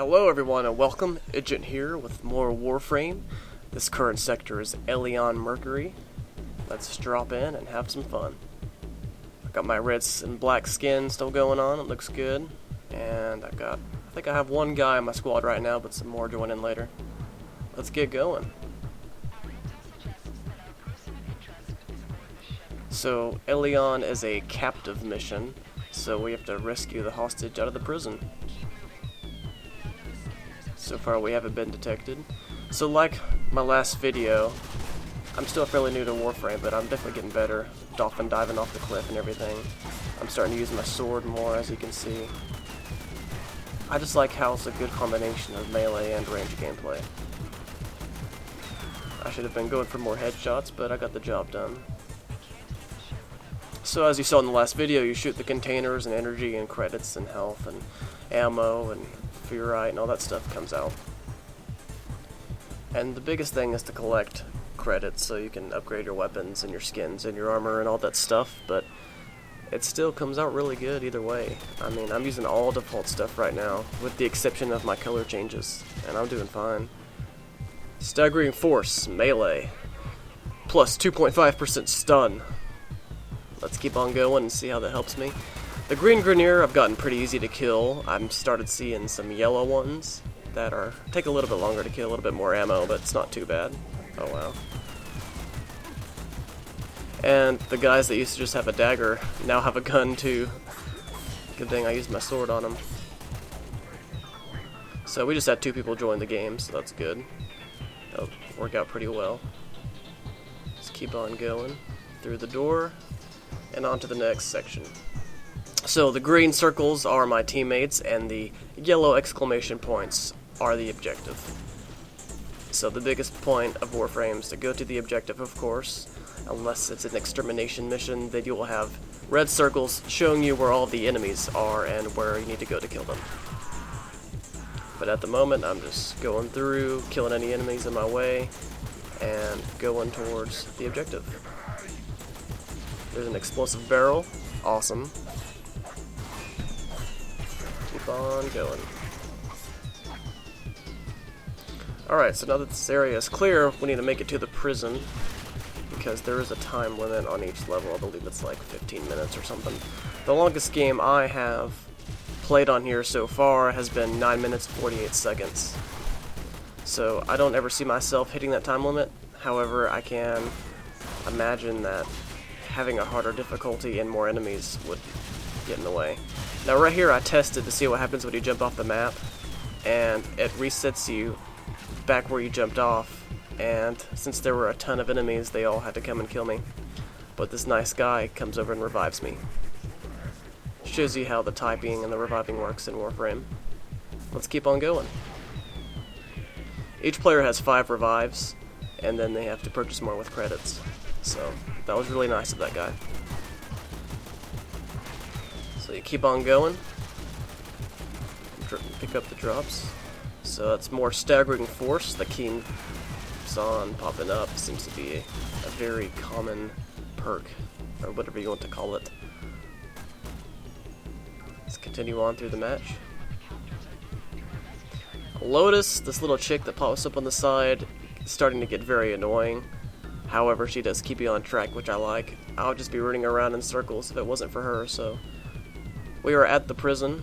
Hello everyone and welcome, Ent Gent here with more Warframe. This current sector is Elion Mercury. Let's drop in and have some fun. I got my red and black skin still going on, it looks good. And I think I have one guy in my squad right now, but some more join in later. Let's get going. So Elion is a captive mission, so we have to rescue the hostage out of the prison. So far we haven't been detected. So like my last video, I'm still fairly new to Warframe, but I'm definitely getting better. Dolphin diving off the cliff and everything. I'm starting to use my sword more, as you can see. I just like how it's a good combination of melee and range gameplay. I should have been going for more headshots, but I got the job done. So as you saw in the last video, you shoot the containers and energy and credits and health and ammo and Ferrite and all that stuff comes out. And the biggest thing is to collect credits so you can upgrade your weapons and your skins and your armor and all that stuff, but it still comes out really good either way. I mean, I'm using all default stuff right now, with the exception of my color changes, and I'm doing fine. Staggering Force, melee, plus 2.5% stun. Let's keep on going and see how that helps me. The green Grenier I've gotten pretty easy to kill. I've started seeing some yellow ones that take a little bit longer to kill, a little bit more ammo, but it's not too bad. Oh wow. And the guys that used to just have a dagger now have a gun too. Good thing I used my sword on them. So we just had 2 people join the game, so that's good. That'll work out pretty well. Let's keep on going through the door and on to the next section. So the green circles are my teammates and the yellow exclamation points are the objective. So the biggest point of Warframe is to go to the objective, of course. Unless it's an extermination mission, then you will have red circles showing you where all the enemies are and where you need to go to kill them. But at the moment, I'm just going through, killing any enemies in my way, and going towards the objective. There's an explosive barrel. Awesome. Keep on going. Alright, so now that this area is clear, we need to make it to the prison, because there is a time limit on each level. I believe it's like 15 minutes or something. The longest game I have played on here so far has been 9 minutes 48 seconds. So I don't ever see myself hitting that time limit. However, I can imagine that having a harder difficulty and more enemies would get in the way. Now right here I tested to see what happens when you jump off the map, and it resets you back where you jumped off, and since there were a ton of enemies, they all had to come and kill me. But this nice guy comes over and revives me. Shows you how the typing and the reviving works in Warframe. Let's keep on going. Each player has 5 revives, and then they have to purchase more with credits. So that was really nice of that guy. So you keep on going, pick up the drops. So that's more Staggering Force that keeps on popping up. Seems to be a very common perk, or whatever you want to call it. Let's continue on through the match. Lotus, this little chick that pops up on the side, is starting to get very annoying. However, she does keep you on track, which I like. I would just be running around in circles if it wasn't for her, so... We are at the prison,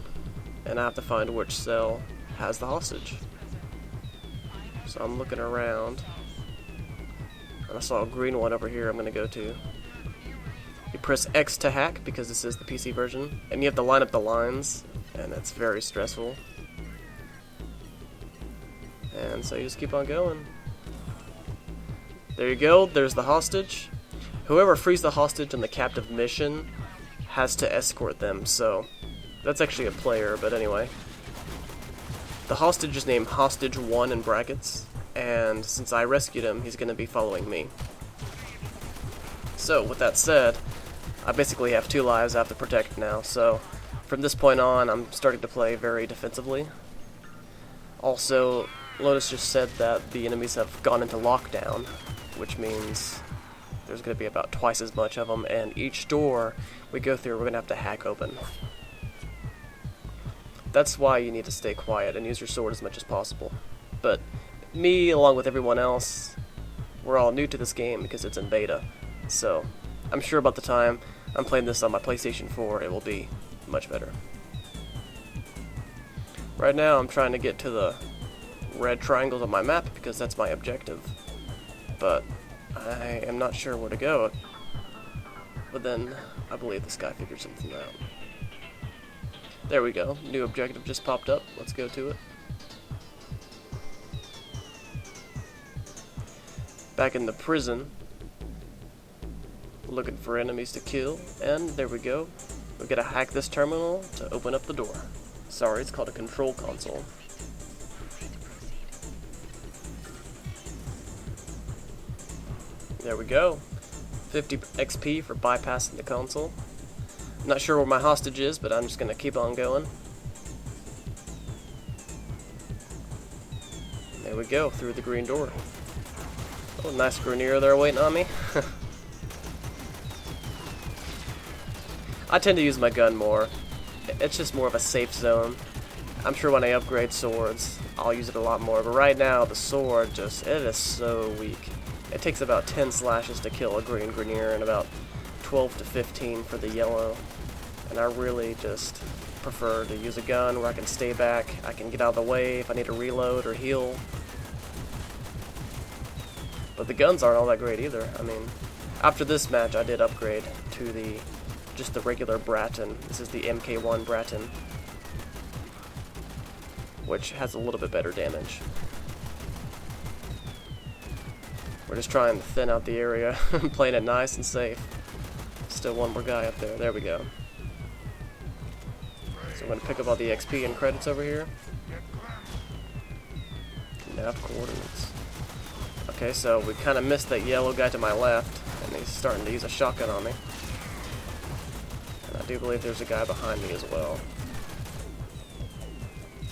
and I have to find which cell has the hostage. So I'm looking around, and I saw a green one over here I'm going to go to. You press X to hack, because this is the PC version, and you have to line up the lines, and it's very stressful. And so you just keep on going. There you go, there's the hostage. Whoever frees the hostage in the captive mission has to escort them, so that's actually a player, but anyway. The hostage is named Hostage 1 in brackets, and since I rescued him, he's going to be following me. So, with that said, I basically have 2 lives I have to protect now, so from this point on, I'm starting to play very defensively. Also, Lotus just said that the enemies have gone into lockdown, which means there's going to be about twice as much of them, and each door we go through we're going to have to hack open. that's why you need to stay quiet and use your sword as much as possible. But me, along with everyone else, we're all new to this game because it's in beta. So I'm sure about the time I'm playing this on my PlayStation 4, it will be much better. Right now I'm trying to get to the red triangles on my map because that's my objective. But I am not sure where to go. But then I believe this guy figured something out. There we go. New objective just popped up. Let's go to it. Back in the prison. Looking for enemies to kill. And there we go. We gotta hack this terminal to open up the door. Sorry, it's called a control console. There we go. 50 XP for bypassing the console. I'm not sure where my hostage is, but I'm just going to keep on going. There we go, through the green door. Oh, nice grenadier there waiting on me. I tend to use my gun more. It's just more of a safe zone. I'm sure when I upgrade swords, I'll use it a lot more. But right now, the sword it is so weak. It takes about 10 slashes to kill a green grenadier and about 12 to 15 for the yellow. And I really just prefer to use a gun where I can stay back, I can get out of the way if I need to reload or heal. But the guns aren't all that great either. I mean, after this match I did upgrade to just the regular Bratton. This is the MK1 Bratton, which has a little bit better damage. We're just trying to thin out the area, playing it nice and safe. Still one more guy up there. There we go. So I'm going to pick up all the XP and credits over here. Nav coordinates. Okay, so we kind of missed that yellow guy to my left, and he's starting to use a shotgun on me. And I do believe there's a guy behind me as well.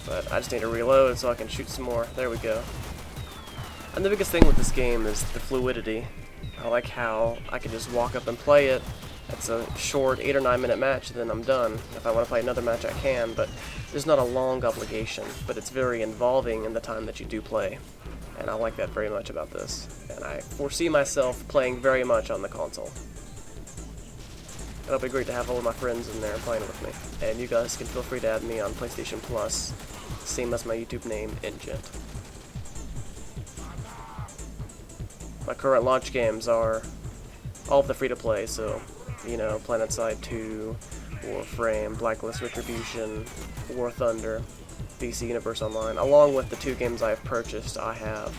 But I just need to reload so I can shoot some more. There we go. And the biggest thing with this game is the fluidity. I like how I can just walk up and play it. It's a short 8 or 9 minute match, then I'm done. If I want to play another match, I can, but there's not a long obligation. But it's very involving in the time that you do play. And I like that very much about this. And I foresee myself playing very much on the console. It'll be great to have all of my friends in there playing with me. And you guys can feel free to add me on PlayStation Plus, same as my YouTube name, Ent Gent. My current launch games are all of the free-to-play, so, you know, PlanetSide 2, Warframe, Blacklist Retribution, War Thunder, DC Universe Online. Along with the 2 games I have purchased, I have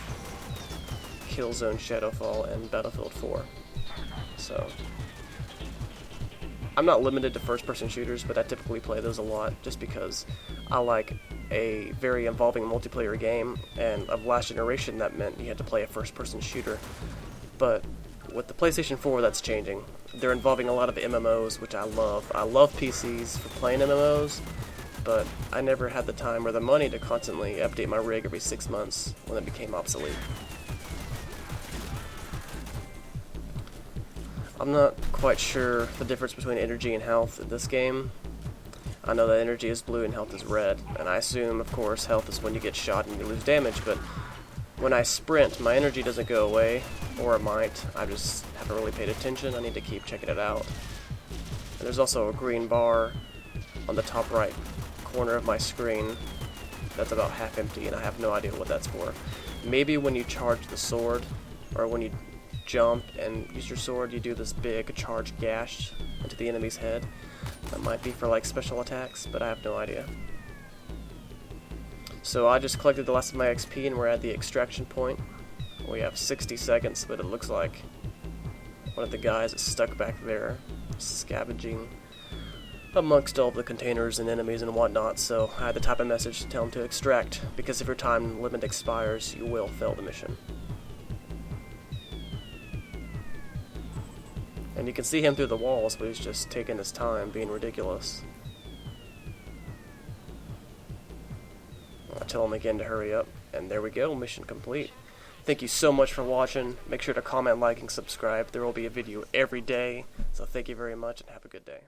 Killzone Shadowfall and Battlefield 4. So, I'm not limited to first-person shooters, but I typically play those a lot just because I like a very involving multiplayer game, and of last generation that meant you had to play a first-person shooter. But with the PlayStation 4, that's changing. They're involving a lot of MMOs, which I love. I love PCs for playing MMOs, but I never had the time or the money to constantly update my rig every 6 months when it became obsolete. I'm not quite sure the difference between energy and health in this game. I know that energy is blue and health is red, and I assume, of course, health is when you get shot and you lose damage, but when I sprint, my energy doesn't go away, or it might. I just haven't really paid attention. I need to keep checking it out. And there's also a green bar on the top right corner of my screen that's about half empty, and I have no idea what that's for. Maybe when you charge the sword, or when you jump and use your sword, you do this big charge gash into the enemy's head. That might be for like special attacks, but I have no idea. So I just collected the last of my XP and we're at the extraction point. We have 60 seconds, but it looks like one of the guys is stuck back there scavenging amongst all the containers and enemies and whatnot, so I had to type a message to tell him to extract, because if your time limit expires, you will fail the mission. And you can see him through the walls, but he's just taking his time, being ridiculous. I tell him again to hurry up, and there we go, mission complete. Thank you so much for watching. Make sure to comment, like, and subscribe. There will be a video every day, so thank you very much, and have a good day.